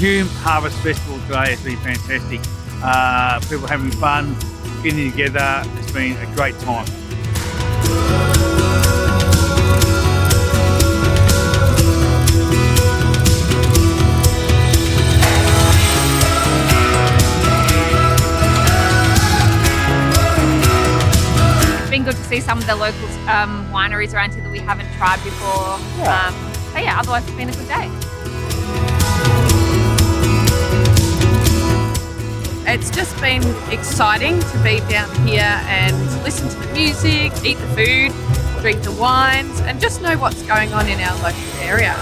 Hume Harvest Festival today has been fantastic. People having fun, getting together. It's been a great time. It's been good to see some of the local wineries around here that we haven't tried before. But yeah, otherwise it's been a good day. It's just been exciting to be down here and listen to the music, eat the food, drink the wines, and just know what's going on in our local area.